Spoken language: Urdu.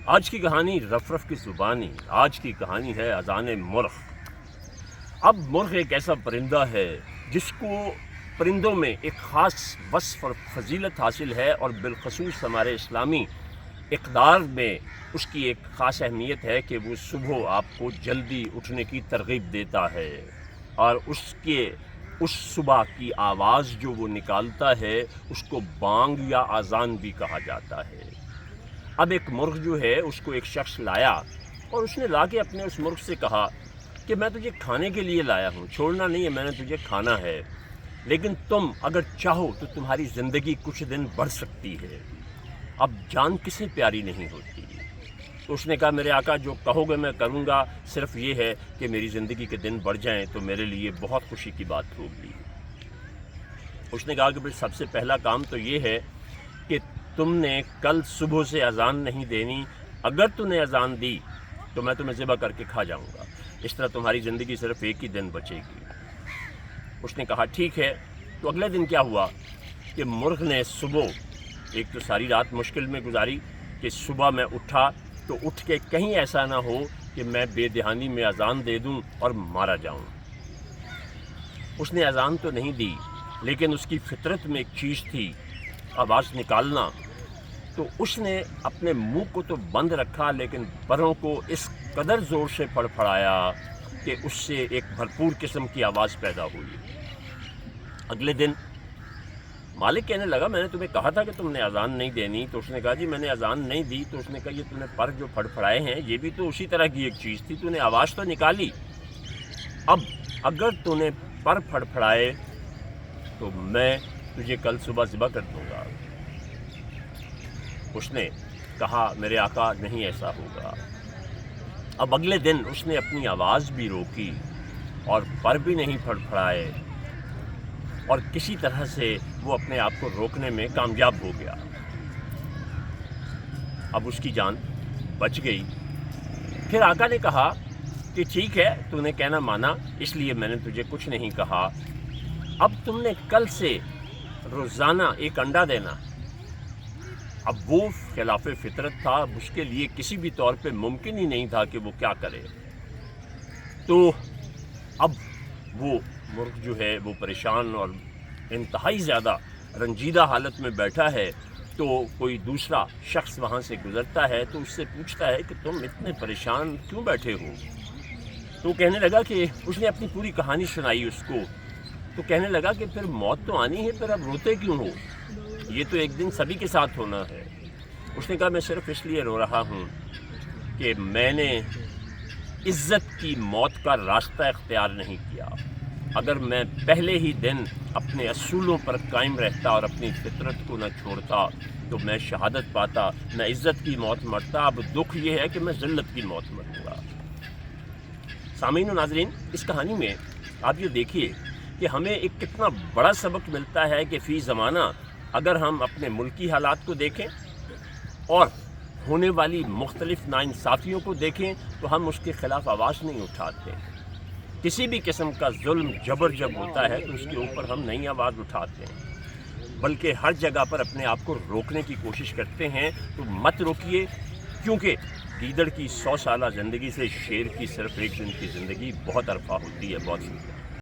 آج کی کہانی رف رف کی زبانی، آج کی کہانی ہے اذان مرغ۔ اب مرغ ایک ایسا پرندہ ہے جس کو پرندوں میں ایک خاص وصف اور فضیلت حاصل ہے، اور بالخصوص ہمارے اسلامی اقدار میں اس کی ایک خاص اہمیت ہے کہ وہ صبح آپ کو جلدی اٹھنے کی ترغیب دیتا ہے، اور اس صبح کی آواز جو وہ نکالتا ہے اس کو بانگ یا اذان بھی کہا جاتا ہے۔ اب ایک مرغ جو ہے اس کو ایک شخص لایا، اور اس نے لا کے اپنے اس مرغ سے کہا کہ میں تجھے کھانے کے لیے لایا ہوں، چھوڑنا نہیں ہے، میں نے تجھے کھانا ہے، لیکن تم اگر چاہو تو تمہاری زندگی کچھ دن بڑھ سکتی ہے۔ اب جان کسے پیاری نہیں ہوتی؟ تو اس نے کہا میرے آقا جو کہو گے میں کروں گا، صرف یہ ہے کہ میری زندگی کے دن بڑھ جائیں تو میرے لیے بہت خوشی کی بات ہوگی۔ اس نے کہا کہ سب سے پہلا کام تو یہ ہے کہ تم نے کل صبح سے اذان نہیں دینی، اگر تم نے اذان دی تو میں تمہیں ذبح کر کے کھا جاؤں گا، اس طرح تمہاری زندگی صرف ایک ہی دن بچے گی۔ اس نے کہا ٹھیک ہے۔ تو اگلے دن کیا ہوا کہ مرغ نے صبح ایک تو ساری رات مشکل میں گزاری کہ صبح میں اٹھا تو اٹھ کے کہیں ایسا نہ ہو کہ میں بے دہانی میں اذان دے دوں اور مارا جاؤں۔ اس نے اذان تو نہیں دی، لیکن اس کی فطرت میں ایک چیز تھی آواز نکالنا، تو اس نے اپنے منہ کو تو بند رکھا لیکن پروں کو اس قدر زور سے پھڑپھڑایا کہ اس سے ایک بھرپور قسم کی آواز پیدا ہوئی۔ اگلے دن مالک کہنے لگا میں نے تمہیں کہا تھا کہ تم نے اذان نہیں دینی، تو اس نے کہا جی میں نے اذان نہیں دی۔ تو اس نے کہا یہ تم نے پر جو پھڑپھڑائے ہیں یہ بھی تو اسی طرح کی ایک چیز تھی، تو نے آواز تو نکالی، اب اگر تو نے پر پھڑپھڑائے تو میں تجھے کل صبح ذبح کر دوں گا۔ اس نے کہا میرے آقا نہیں ایسا ہوگا۔ اب اگلے دن اس نے اپنی آواز بھی روکی اور پر بھی نہیں پھڑپھڑائے، اور کسی طرح سے وہ اپنے آپ کو روکنے میں کامیاب ہو گیا۔ اب اس کی جان بچ گئی۔ پھر آقا نے کہا کہ ٹھیک ہے تو نے کہنا مانا، اس لیے میں نے تجھے کچھ نہیں کہا، اب تم نے کل سے روزانہ ایک انڈا دینا۔ اب وہ خلاف فطرت تھا، اس کے لیے کسی بھی طور پہ ممکن ہی نہیں تھا کہ وہ کیا کرے۔ تو اب وہ مرغ جو ہے وہ پریشان اور انتہائی زیادہ رنجیدہ حالت میں بیٹھا ہے، تو کوئی دوسرا شخص وہاں سے گزرتا ہے تو اس سے پوچھتا ہے کہ تم اتنے پریشان کیوں بیٹھے ہو؟ تو کہنے لگا کہ اس نے اپنی پوری کہانی سنائی اس کو، تو کہنے لگا کہ پھر موت تو آنی ہے، پھر اب روتے کیوں ہو؟ یہ تو ایک دن سبھی کے ساتھ ہونا ہے۔ اس نے کہا میں صرف اس لیے رو رہا ہوں کہ میں نے عزت کی موت کا راستہ اختیار نہیں کیا۔ اگر میں پہلے ہی دن اپنے اصولوں پر قائم رہتا اور اپنی فطرت کو نہ چھوڑتا تو میں شہادت پاتا، میں عزت کی موت مرتا۔ اب دکھ یہ ہے کہ میں ذلت کی موت مروں گا۔ سامعین و ناظرین، اس کہانی میں آپ یہ دیکھیے کہ ہمیں ایک کتنا بڑا سبق ملتا ہے کہ فی زمانہ اگر ہم اپنے ملکی حالات کو دیکھیں اور ہونے والی مختلف ناانصافیوں کو دیکھیں تو ہم اس کے خلاف آواز نہیں اٹھاتے۔ کسی بھی قسم کا ظلم جبر جب ہوتا ہے تو اس کے اوپر ہم نہیں آواز اٹھاتے ہیں، بلکہ ہر جگہ پر اپنے آپ کو روکنے کی کوشش کرتے ہیں۔ تو مت روکیے، کیونکہ گیدڑ کی 100 سالہ زندگی سے شیر کی صرف ایک دن کی زندگی بہت ارفع ہوتی ہے۔ بہت شکریہ۔